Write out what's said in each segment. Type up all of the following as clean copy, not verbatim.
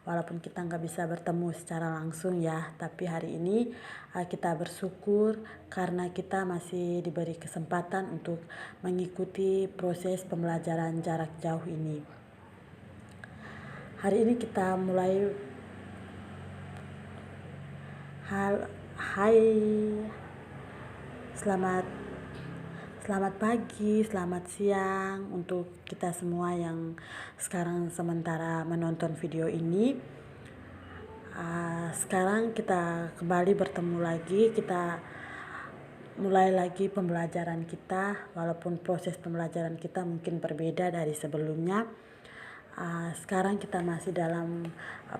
walaupun kita nggak bisa bertemu secara langsung ya, tapi hari ini kita bersyukur karena kita masih diberi kesempatan untuk mengikuti proses pembelajaran jarak jauh ini. Hari ini kita mulai Hai, Selamat pagi, selamat siang untuk kita semua yang sekarang sementara menonton video ini. Sekarang kita kembali bertemu lagi, kita mulai lagi pembelajaran kita, walaupun proses pembelajaran kita mungkin berbeda dari sebelumnya. Sekarang kita masih dalam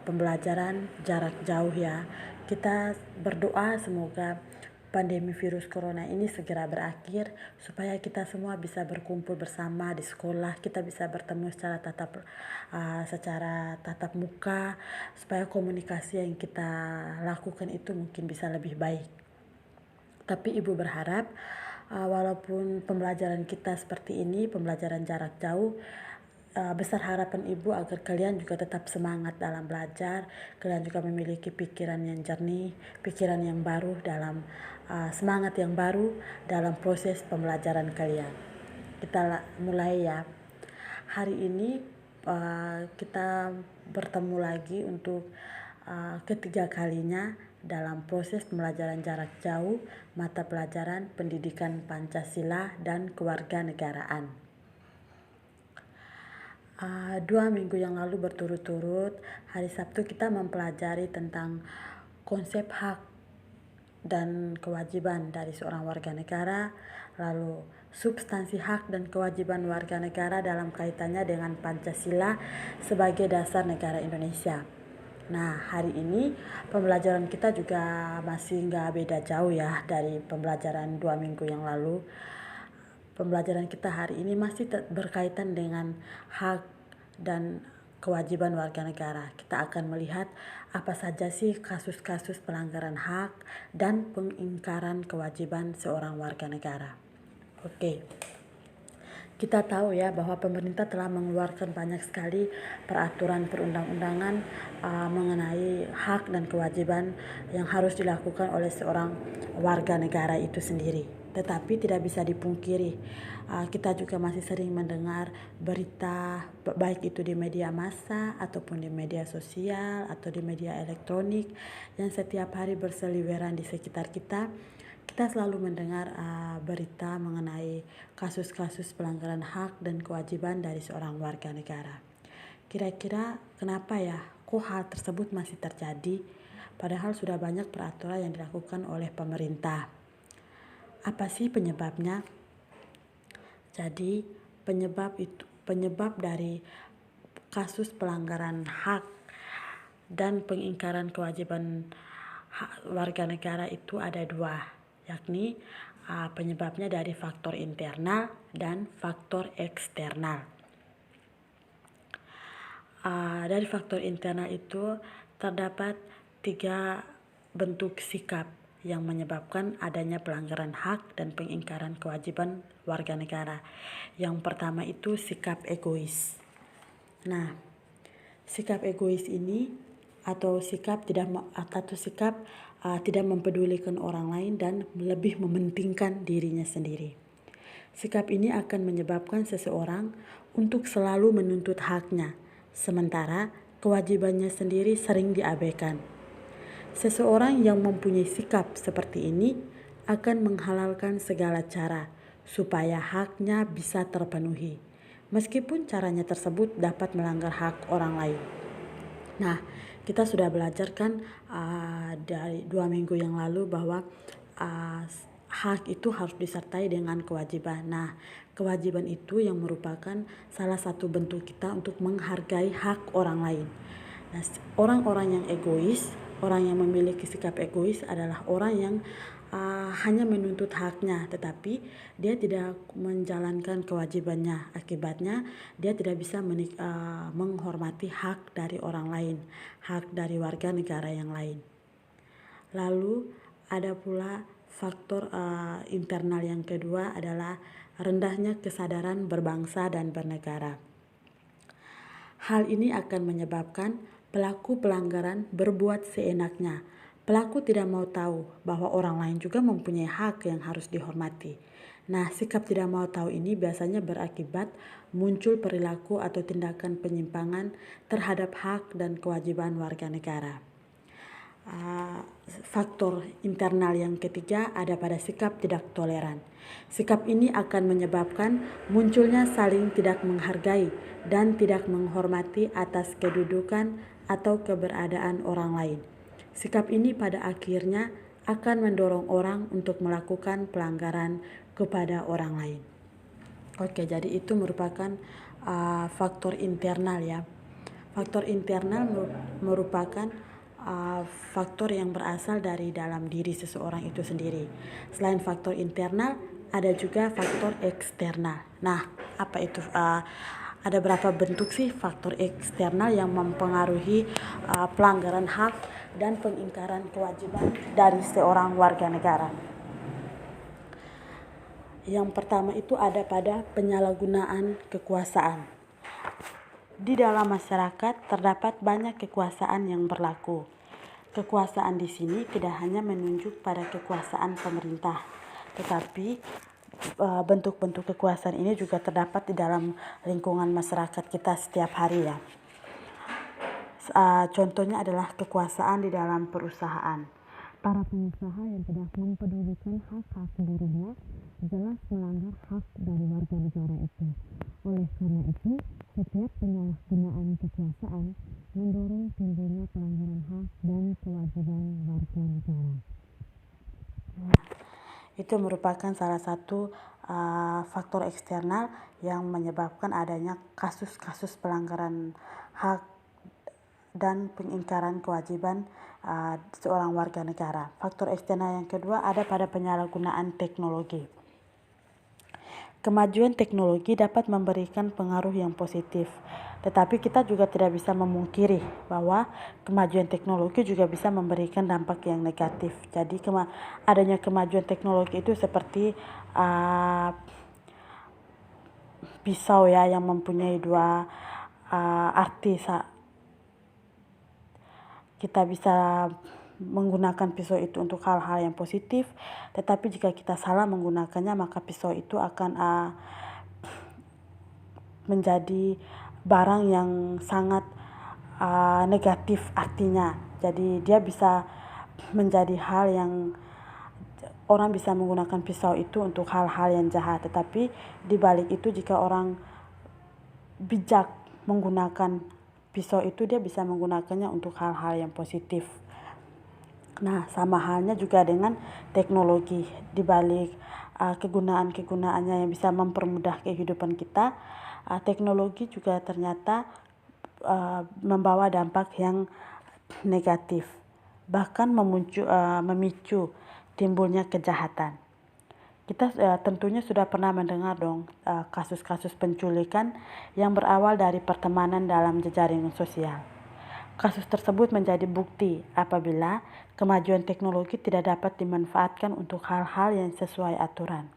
pembelajaran jarak jauh ya. Kita berdoa semoga pandemi virus corona ini segera berakhir supaya kita semua bisa berkumpul bersama di sekolah, kita bisa bertemu secara tatap muka, supaya komunikasi yang kita lakukan itu mungkin bisa lebih baik. Tapi Ibu berharap walaupun pembelajaran kita seperti ini, pembelajaran jarak jauh, besar harapan Ibu agar kalian juga tetap semangat dalam belajar, kalian juga memiliki pikiran yang jernih, pikiran yang baru dalam semangat yang baru dalam proses pembelajaran kalian. Kita mulai ya. Hari ini kita bertemu lagi untuk ketiga kalinya dalam proses pembelajaran jarak jauh mata pelajaran pendidikan Pancasila dan kewarganegaraan. 2 minggu yang lalu berturut-turut, hari Sabtu kita mempelajari tentang konsep hak dan kewajiban dari seorang warga negara, lalu substansi hak dan kewajiban warga negara dalam kaitannya dengan Pancasila sebagai dasar negara Indonesia. Nah, hari ini pembelajaran kita juga masih nggak beda jauh ya dari pembelajaran 2 minggu yang lalu. Pembelajaran kita hari ini masih berkaitan dengan hak dan kewajiban warga negara. Kita akan melihat apa saja sih kasus-kasus pelanggaran hak dan pengingkaran kewajiban seorang warga negara. Oke. Kita tahu ya bahwa pemerintah telah mengeluarkan banyak sekali peraturan perundang-undangan mengenai hak dan kewajiban yang harus dilakukan oleh seorang warga negara itu sendiri. Tetapi tidak bisa dipungkiri, kita juga masih sering mendengar berita, baik itu di media massa ataupun di media sosial atau di media elektronik yang setiap hari berseliweran di sekitar kita. Kita selalu mendengar berita mengenai kasus-kasus pelanggaran hak dan kewajiban dari seorang warga negara. Kira-kira kenapa ya kok hal tersebut masih terjadi? Padahal sudah banyak peraturan yang dilakukan oleh pemerintah. Apa sih penyebabnya? Jadi penyebab dari kasus pelanggaran hak dan pengingkaran kewajiban warga negara itu ada 2, yakni penyebabnya dari faktor internal dan faktor eksternal. Dari faktor internal itu terdapat 3 bentuk sikap yang menyebabkan adanya pelanggaran hak dan pengingkaran kewajiban warga negara. Yang pertama itu sikap egois. Nah, sikap egois ini atau sikap tidak mempedulikan orang lain dan lebih mementingkan dirinya sendiri. Sikap ini akan menyebabkan seseorang untuk selalu menuntut haknya, sementara kewajibannya sendiri sering diabaikan. Seseorang yang mempunyai sikap seperti ini akan menghalalkan segala cara supaya haknya bisa terpenuhi, meskipun caranya tersebut dapat melanggar hak orang lain. Nah, kita sudah belajar kan dari 2 minggu yang lalu bahwa hak itu harus disertai dengan kewajiban. Nah, kewajiban itu yang merupakan salah satu bentuk kita untuk menghargai hak orang lain. Nah, orang-orang yang egois, orang yang memiliki sikap egois adalah orang yang hanya menuntut haknya, tetapi dia tidak menjalankan kewajibannya. Akibatnya dia tidak bisa menghormati hak dari orang lain, hak dari warga negara yang lain. Lalu ada pula faktor internal yang kedua adalah rendahnya kesadaran berbangsa dan bernegara. Hal ini akan menyebabkan Pelaku pelanggaran berbuat seenaknya. Pelaku tidak mau tahu bahwa orang lain juga mempunyai hak yang harus dihormati. Nah, sikap tidak mau tahu ini biasanya berakibat muncul perilaku atau tindakan penyimpangan terhadap hak dan kewajiban warga negara. Faktor internal yang ketiga ada pada sikap tidak toleran. Sikap ini akan menyebabkan munculnya saling tidak menghargai dan tidak menghormati atas kedudukan atau keberadaan orang lain. Sikap ini pada akhirnya akan mendorong orang untuk melakukan pelanggaran kepada orang lain. Oke, jadi itu merupakan faktor internal ya. Faktor internal merupakan faktor yang berasal dari dalam diri seseorang itu sendiri. Selain faktor internal, ada juga faktor eksternal. Nah, apa itu? Ada berapa bentuk sih faktor eksternal yang mempengaruhi pelanggaran hak dan pengingkaran kewajiban dari seorang warga negara? Yang pertama itu ada pada penyalahgunaan kekuasaan. Di dalam masyarakat terdapat banyak kekuasaan yang berlaku. Kekuasaan di sini tidak hanya menunjuk pada kekuasaan pemerintah, tetapi bentuk-bentuk kekuasaan ini juga terdapat di dalam lingkungan masyarakat kita setiap hari ya. Contohnya adalah kekuasaan di dalam perusahaan. Para pengusaha yang tidak mempedulikan hak-hak buruhnya jelas melanggar hak dari warga negara itu. Oleh karena itu, setiap penyalahgunaan kekuasaan mendorong timbulnya pelanggaran hak dan kewajiban warga negara. Itu merupakan salah satu faktor eksternal yang menyebabkan adanya kasus-kasus pelanggaran hak dan pengingkaran kewajiban seorang warga negara. Faktor eksternal yang kedua ada pada penyalahgunaan teknologi. Kemajuan teknologi dapat memberikan pengaruh yang positif, tetapi kita juga tidak bisa memungkiri bahwa kemajuan teknologi juga bisa memberikan dampak yang negatif. Jadi adanya kemajuan teknologi itu seperti pisau ya, yang mempunyai dua arti. Kita bisa menggunakan pisau itu untuk hal-hal yang positif, tetapi jika kita salah menggunakannya maka pisau itu akan menjadi barang yang sangat negatif artinya. Jadi dia bisa menjadi hal yang orang bisa menggunakan pisau itu untuk hal-hal yang jahat, tetapi di balik itu jika orang bijak menggunakan pisau itu, dia bisa menggunakannya untuk hal-hal yang positif. Nah, sama halnya juga dengan teknologi. Di balik kegunaan-kegunaannya yang bisa mempermudah kehidupan kita, teknologi juga ternyata membawa dampak yang negatif, bahkan memicu timbulnya kejahatan. Kita tentunya sudah pernah mendengar dong kasus-kasus penculikan yang berawal dari pertemanan dalam jejaring sosial. Kasus tersebut menjadi bukti apabila kemajuan teknologi tidak dapat dimanfaatkan untuk hal-hal yang sesuai aturan.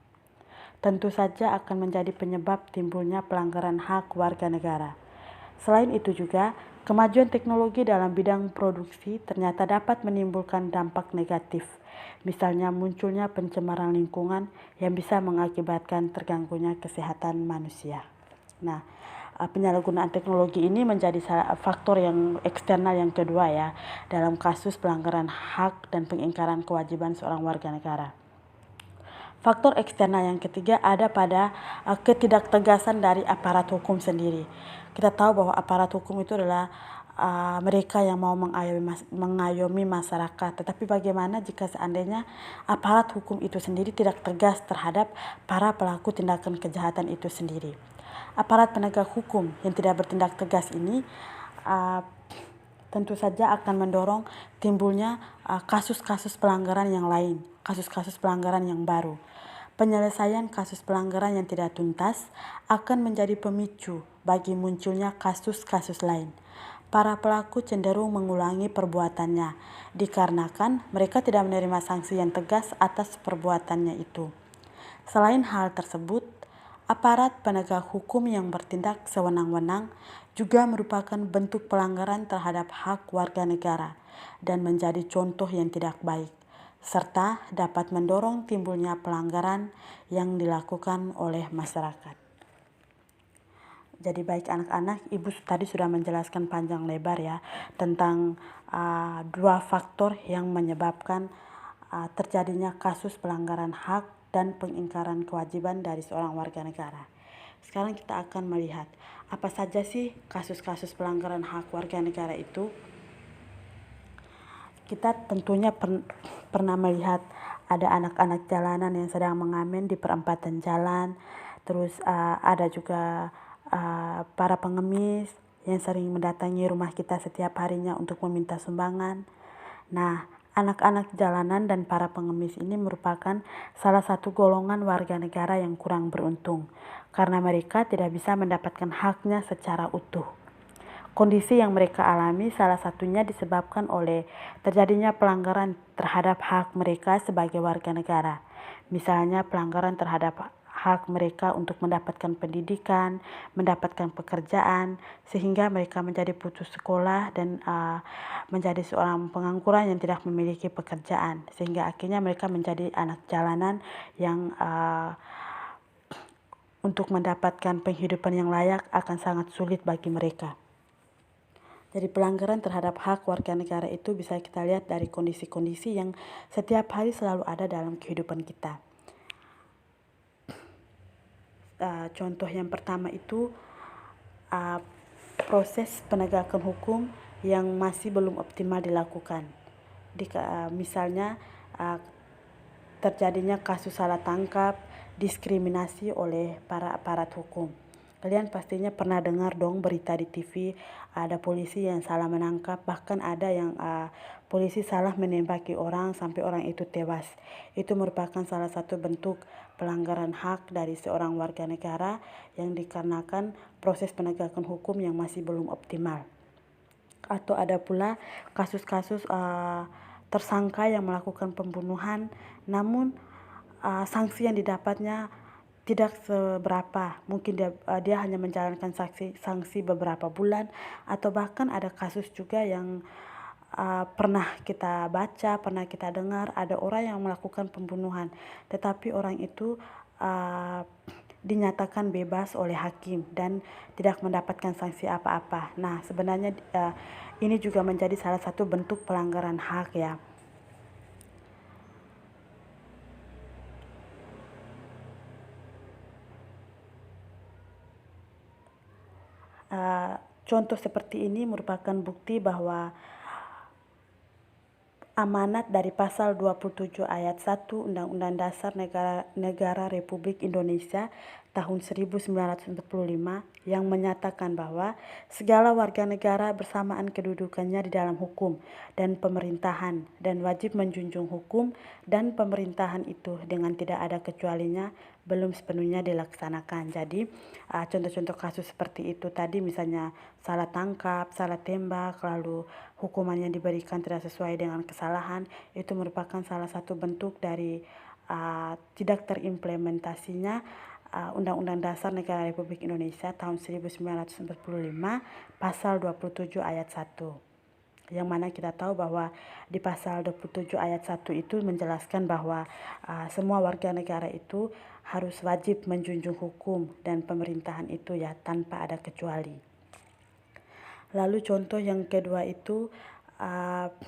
Tentu saja akan menjadi penyebab timbulnya pelanggaran hak warga negara. Selain itu juga, kemajuan teknologi dalam bidang produksi ternyata dapat menimbulkan dampak negatif. Misalnya munculnya pencemaran lingkungan yang bisa mengakibatkan terganggunya kesehatan manusia. Nah, penyalahgunaan teknologi ini menjadi faktor yang eksternal yang kedua ya dalam kasus pelanggaran hak dan pengingkaran kewajiban seorang warga negara. Faktor eksternal yang ketiga ada pada ketidaktegasan dari aparat hukum sendiri. Kita tahu bahwa aparat hukum itu adalah mereka yang mau mengayomi masyarakat. Tetapi bagaimana jika seandainya aparat hukum itu sendiri tidak tegas terhadap para pelaku tindakan kejahatan itu sendiri? Aparat penegak hukum yang tidak bertindak tegas ini tentu saja akan mendorong timbulnya kasus-kasus pelanggaran yang lain, kasus-kasus pelanggaran yang baru. Penyelesaian kasus pelanggaran yang tidak tuntas akan menjadi pemicu bagi munculnya kasus-kasus lain. Para pelaku cenderung mengulangi perbuatannya, dikarenakan mereka tidak menerima sanksi yang tegas atas perbuatannya itu. Selain hal tersebut, aparat penegak hukum yang bertindak sewenang-wenang juga merupakan bentuk pelanggaran terhadap hak warga negara dan menjadi contoh yang tidak baik, serta dapat mendorong timbulnya pelanggaran yang dilakukan oleh masyarakat. Jadi baik anak-anak, Ibu tadi sudah menjelaskan panjang lebar ya tentang dua faktor yang menyebabkan terjadinya kasus pelanggaran hak dan pengingkaran kewajiban dari seorang warga negara. Sekarang kita akan melihat apa saja sih kasus-kasus pelanggaran hak warga negara itu. Kita tentunya pernah melihat ada anak-anak jalanan yang sedang mengamen di perempatan jalan. Terus ada juga para pengemis yang sering mendatangi rumah kita setiap harinya untuk meminta sumbangan. Nah, anak-anak jalanan dan para pengemis ini merupakan salah satu golongan warga negara yang kurang beruntung karena mereka tidak bisa mendapatkan haknya secara utuh. Kondisi yang mereka alami salah satunya disebabkan oleh terjadinya pelanggaran terhadap hak mereka sebagai warga negara. Misalnya pelanggaran terhadap hak mereka untuk mendapatkan pendidikan, mendapatkan pekerjaan, sehingga mereka menjadi putus sekolah dan menjadi seorang pengangguran yang tidak memiliki pekerjaan, sehingga akhirnya mereka menjadi anak jalanan yang untuk mendapatkan penghidupan yang layak akan sangat sulit bagi mereka. Jadi pelanggaran terhadap hak warga negara itu bisa kita lihat dari kondisi-kondisi yang setiap hari selalu ada dalam kehidupan kita. Contoh yang pertama itu proses penegakan hukum yang masih belum optimal dilakukan. Misalnya terjadinya kasus salah tangkap, diskriminasi oleh para aparat hukum. Kalian pastinya pernah dengar dong berita di TV, ada polisi yang salah menangkap, bahkan ada yang polisi salah menembaki orang sampai orang itu tewas. Itu merupakan salah satu bentuk pelanggaran hak dari seorang warga negara yang dikarenakan proses penegakan hukum yang masih belum optimal. Atau ada pula kasus-kasus tersangka yang melakukan pembunuhan, namun sanksi yang didapatnya tidak seberapa. Mungkin dia hanya menjalankan sanksi beberapa bulan, atau bahkan ada kasus juga yang pernah kita baca, pernah kita dengar, ada orang yang melakukan pembunuhan, tetapi orang itu dinyatakan bebas oleh hakim dan tidak mendapatkan sanksi apa-apa. Nah, sebenarnya ini juga menjadi salah satu bentuk pelanggaran hak ya. Contoh seperti ini merupakan bukti bahwa amanat dari pasal 27 ayat 1 Undang-Undang Dasar Negara Republik Indonesia tahun 1945 yang menyatakan bahwa segala warga negara bersamaan kedudukannya di dalam hukum dan pemerintahan dan wajib menjunjung hukum dan pemerintahan itu dengan tidak ada kecualinya belum sepenuhnya dilaksanakan. Jadi contoh-contoh kasus seperti itu tadi, misalnya salah tangkap, salah tembak, lalu hukuman yang diberikan tidak sesuai dengan kesalahan, itu merupakan salah satu bentuk dari tidak terimplementasinya Undang-Undang Dasar Negara Republik Indonesia tahun 1945 pasal 27 ayat 1. Yang mana kita tahu bahwa di pasal 27 ayat 1 itu menjelaskan bahwa semua warga negara itu harus wajib menjunjung hukum dan pemerintahan itu ya tanpa ada kecuali. Lalu contoh yang kedua itu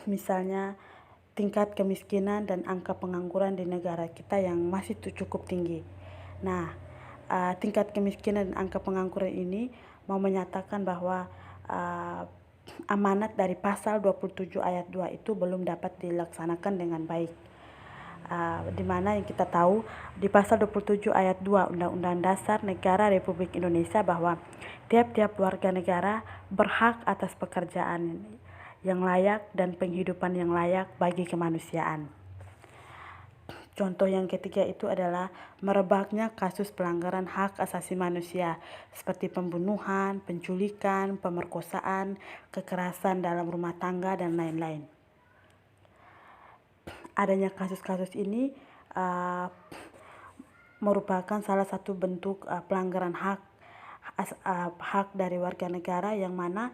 misalnya tingkat kemiskinan dan angka pengangguran di negara kita yang masih cukup tinggi. Nah, tingkat kemiskinan dan angka pengangguran ini mau menyatakan bahwa amanat dari pasal 27 ayat 2 itu belum dapat dilaksanakan dengan baik. Di mana yang kita tahu di pasal 27 ayat 2 Undang-Undang Dasar Negara Republik Indonesia bahwa tiap-tiap warga negara berhak atas pekerjaan yang layak dan penghidupan yang layak bagi kemanusiaan. Contoh yang ketiga itu adalah merebaknya kasus pelanggaran hak asasi manusia seperti pembunuhan, penculikan, pemerkosaan, kekerasan dalam rumah tangga, dan lain-lain. Adanya kasus-kasus ini merupakan salah satu bentuk pelanggaran hak hak dari warga negara, yang mana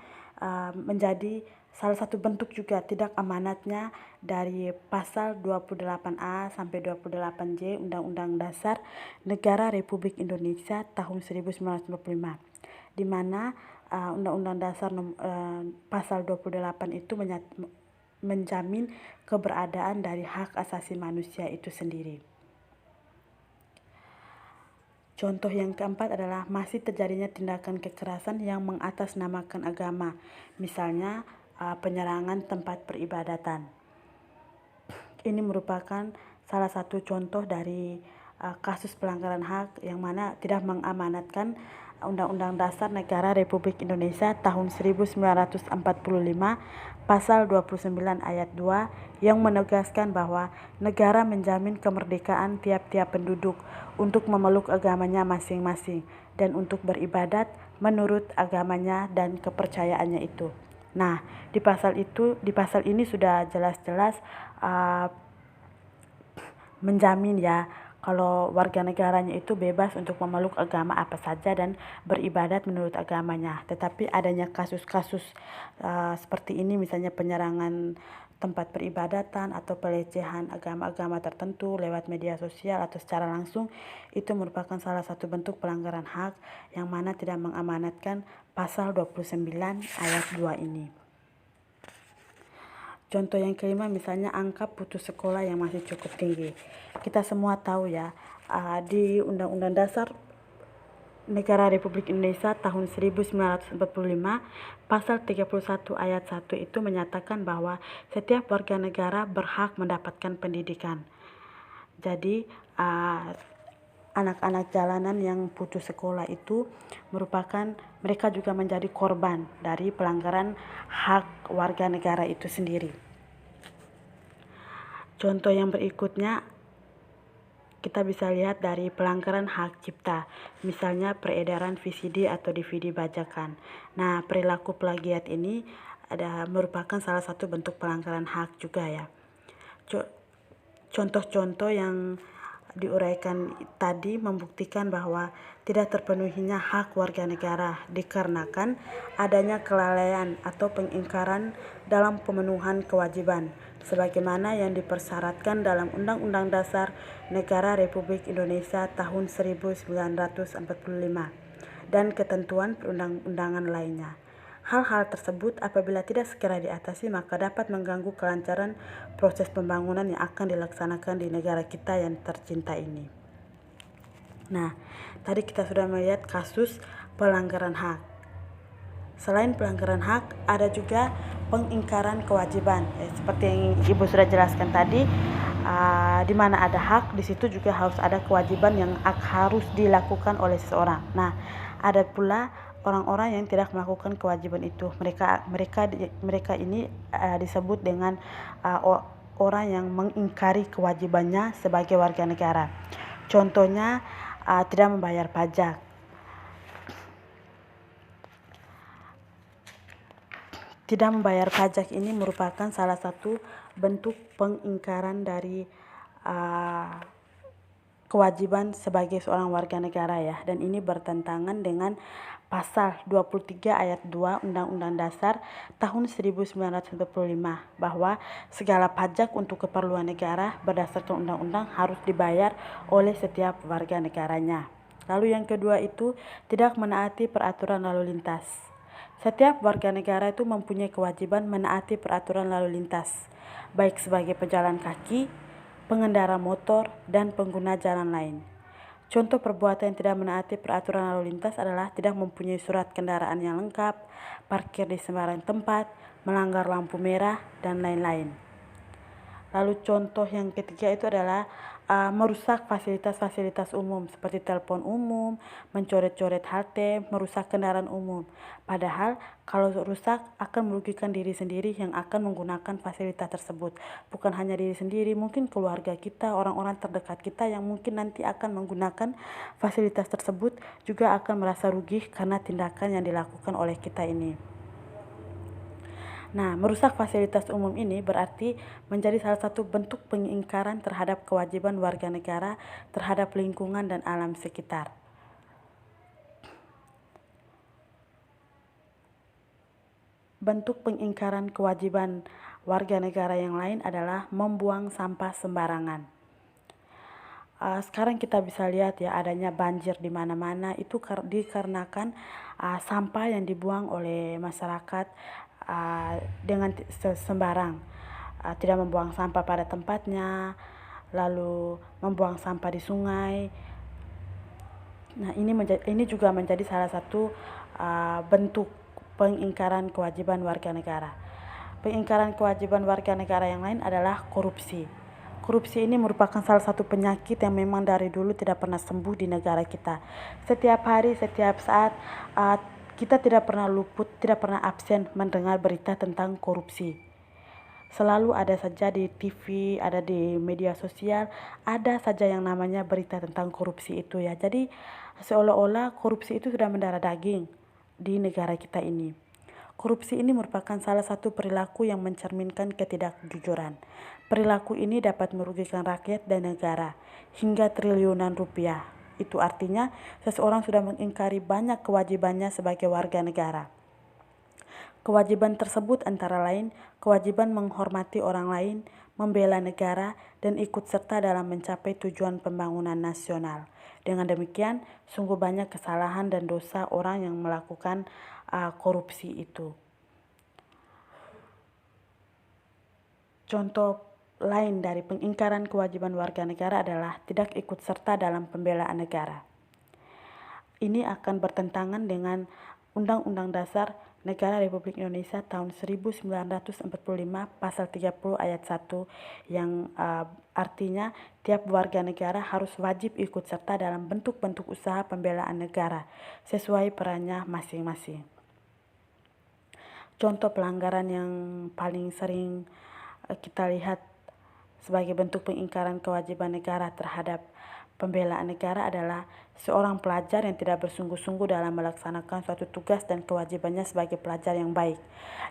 menjadi salah satu bentuk juga tidak amanatnya dari pasal 28A sampai 28J Undang-Undang Dasar Negara Republik Indonesia tahun 1945, di mana Undang-Undang Dasar pasal 28 itu menjamin keberadaan dari hak asasi manusia itu sendiri. Contoh yang keempat adalah masih terjadinya tindakan kekerasan yang mengatasnamakan agama, misalnya penyerangan tempat peribadatan. Ini merupakan salah satu contoh dari kasus pelanggaran hak yang mana tidak mengamanatkan Undang-Undang Dasar Negara Republik Indonesia tahun 1945 pasal 29 ayat 2 yang menegaskan bahwa negara menjamin kemerdekaan tiap-tiap penduduk untuk memeluk agamanya masing-masing dan untuk beribadat menurut agamanya dan kepercayaannya itu. Nah, di pasal ini sudah jelas-jelas menjamin ya kalau warga negaranya itu bebas untuk memeluk agama apa saja dan beribadat menurut agamanya. Tetapi adanya kasus-kasus seperti ini, misalnya penyerangan tempat peribadatan atau pelecehan agama-agama tertentu lewat media sosial atau secara langsung, itu merupakan salah satu bentuk pelanggaran hak yang mana tidak mengamanatkan pasal 29 ayat 2 ini. Contoh yang kelima, misalnya angka putus sekolah yang masih cukup tinggi. Kita semua tahu ya, di Undang-Undang Dasar Negara Republik Indonesia tahun 1945, pasal 31 ayat 1 itu menyatakan bahwa setiap warga negara berhak mendapatkan pendidikan. Jadi, anak-anak jalanan yang putus sekolah itu merupakan mereka juga menjadi korban dari pelanggaran hak warga negara itu sendiri. Contoh yang berikutnya kita bisa lihat dari pelanggaran hak cipta, misalnya peredaran VCD atau DVD bajakan. Nah, perilaku plagiat ini merupakan salah satu bentuk pelanggaran hak juga ya. Contoh-contoh yang diuraikan tadi membuktikan bahwa tidak terpenuhinya hak warga negara dikarenakan adanya kelalaian atau pengingkaran dalam pemenuhan kewajiban sebagaimana yang dipersyaratkan dalam Undang-Undang Dasar Negara Republik Indonesia tahun 1945 dan ketentuan perundang-undangan lainnya. Hal-hal tersebut apabila tidak segera diatasi maka dapat mengganggu kelancaran proses pembangunan yang akan dilaksanakan di negara kita yang tercinta ini. Nah, tadi kita sudah melihat kasus pelanggaran hak. Selain pelanggaran hak, ada juga pengingkaran kewajiban. Seperti yang Ibu sudah jelaskan tadi, di mana ada hak, di situ juga harus ada kewajiban yang harus dilakukan oleh seseorang. Nah, ada pula orang-orang yang tidak melakukan kewajiban itu. Mereka ini disebut dengan orang yang mengingkari kewajibannya sebagai warga negara. Contohnya tidak membayar pajak. Tidak membayar pajak ini merupakan salah satu bentuk pengingkaran dari kewajiban sebagai seorang warga negara ya, dan ini bertentangan dengan pasal 23 ayat 2 Undang-Undang Dasar tahun 1945 bahwa segala pajak untuk keperluan negara berdasarkan undang-undang harus dibayar oleh setiap warga negaranya. Lalu yang kedua itu tidak menaati peraturan lalu lintas. Setiap warga negara itu mempunyai kewajiban menaati peraturan lalu lintas, baik sebagai pejalan kaki, pengendara motor, dan pengguna jalan lain. Contoh perbuatan yang tidak menaati peraturan lalu lintas adalah tidak mempunyai surat kendaraan yang lengkap, parkir di sembarang tempat, melanggar lampu merah, dan lain-lain. Lalu contoh yang ketiga itu adalah merusak fasilitas-fasilitas umum seperti telepon umum, mencoret-coret halte, merusak kendaraan umum. Padahal kalau rusak akan merugikan diri sendiri yang akan menggunakan fasilitas tersebut. Bukan hanya diri sendiri, mungkin keluarga kita, orang-orang terdekat kita yang mungkin nanti akan menggunakan fasilitas tersebut juga akan merasa rugi karena tindakan yang dilakukan oleh kita ini. Nah, merusak fasilitas umum ini berarti menjadi salah satu bentuk pengingkaran terhadap kewajiban warga negara terhadap lingkungan dan alam sekitar. bentuk pengingkaran kewajiban warga negara yang lain adalah membuang sampah sembarangan. Sekarang kita bisa lihat ya adanya banjir di mana-mana itu dikarenakan sampah yang dibuang oleh masyarakat dengan sembarang, tidak membuang sampah pada tempatnya, lalu membuang sampah di sungai. Nah, ini juga menjadi salah satu bentuk pengingkaran kewajiban warga negara. Pengingkaran kewajiban warga negara yang lain adalah korupsi. Korupsi ini merupakan salah satu penyakit yang memang dari dulu tidak pernah sembuh di negara kita. Setiap hari, setiap saat, kita tidak pernah luput, tidak pernah absen mendengar berita tentang korupsi. Selalu ada saja di TV, ada di media sosial, ada saja yang namanya berita tentang korupsi itu ya. Jadi seolah-olah korupsi itu sudah mendarah daging di negara kita ini. Korupsi ini merupakan salah satu perilaku yang mencerminkan ketidakjujuran. Perilaku ini dapat merugikan rakyat dan negara hingga triliunan rupiah. Itu artinya seseorang sudah mengingkari banyak kewajibannya sebagai warga negara. Kewajiban tersebut antara lain kewajiban menghormati orang lain, membela negara, dan ikut serta dalam mencapai tujuan pembangunan nasional. Dengan demikian, sungguh banyak kesalahan dan dosa orang yang melakukan korupsi itu. Contoh lain dari pengingkaran kewajiban warga negara adalah tidak ikut serta dalam pembelaan negara. Ini akan bertentangan dengan Undang-Undang Dasar Negara Republik Indonesia tahun 1945 pasal 30 ayat 1 yang artinya tiap warga negara harus wajib ikut serta dalam bentuk-bentuk usaha pembelaan negara sesuai perannya masing-masing. Contoh pelanggaran yang paling sering kita lihat sebagai bentuk pengingkaran kewajiban negara terhadap pembelaan negara adalah seorang pelajar yang tidak bersungguh-sungguh dalam melaksanakan suatu tugas dan kewajibannya sebagai pelajar yang baik,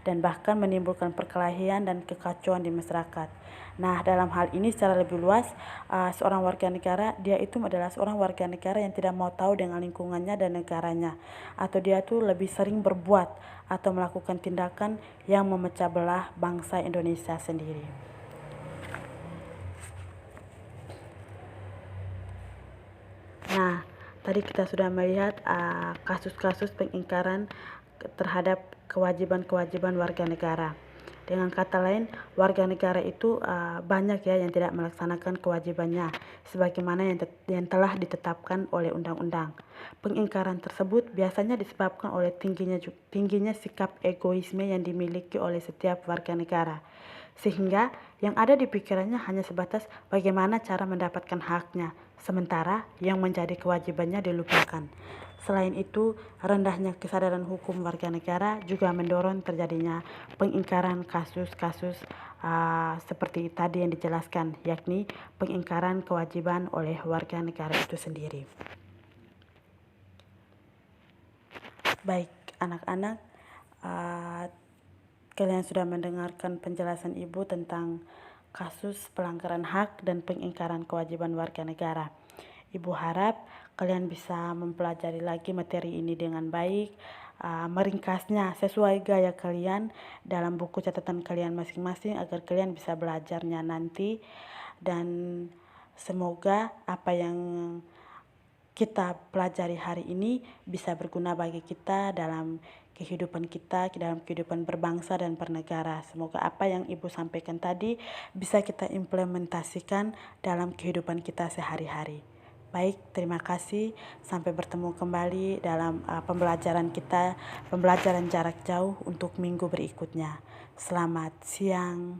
dan bahkan menimbulkan perkelahian dan kekacauan di masyarakat. Nah, dalam hal ini secara lebih luas, seorang warga negara, dia itu adalah seorang warga negara yang tidak mau tahu dengan lingkungannya dan negaranya, atau dia tuh lebih sering berbuat atau melakukan tindakan yang memecah belah bangsa Indonesia sendiri. Nah, tadi kita sudah melihat kasus-kasus pengingkaran terhadap kewajiban-kewajiban warga negara. Dengan kata lain, warga negara itu banyak ya yang tidak melaksanakan kewajibannya sebagaimana yang telah ditetapkan oleh undang-undang. Pengingkaran tersebut biasanya disebabkan oleh tingginya sikap egoisme yang dimiliki oleh setiap warga negara, sehingga yang ada di pikirannya hanya sebatas bagaimana cara mendapatkan haknya, sementara yang menjadi kewajibannya dilupakan. Selain itu, rendahnya kesadaran hukum warga negara juga mendorong terjadinya pengingkaran kasus-kasus seperti tadi yang dijelaskan, yakni pengingkaran kewajiban oleh warga negara itu sendiri. Baik, anak-anak, kalian sudah mendengarkan penjelasan Ibu tentang kasus pelanggaran hak dan pengingkaran kewajiban warga negara. Ibu harap kalian bisa mempelajari lagi materi ini dengan baik, meringkasnya sesuai gaya kalian dalam buku catatan kalian masing-masing agar kalian bisa belajarnya nanti, dan semoga apa yang kita pelajari hari ini bisa berguna bagi kita dalam kehidupan kita, dalam kehidupan berbangsa dan bernegara. Semoga apa yang Ibu sampaikan tadi bisa kita implementasikan dalam kehidupan kita sehari-hari. Baik, terima kasih. Sampai bertemu kembali dalam pembelajaran kita, pembelajaran jarak jauh untuk minggu berikutnya. Selamat siang.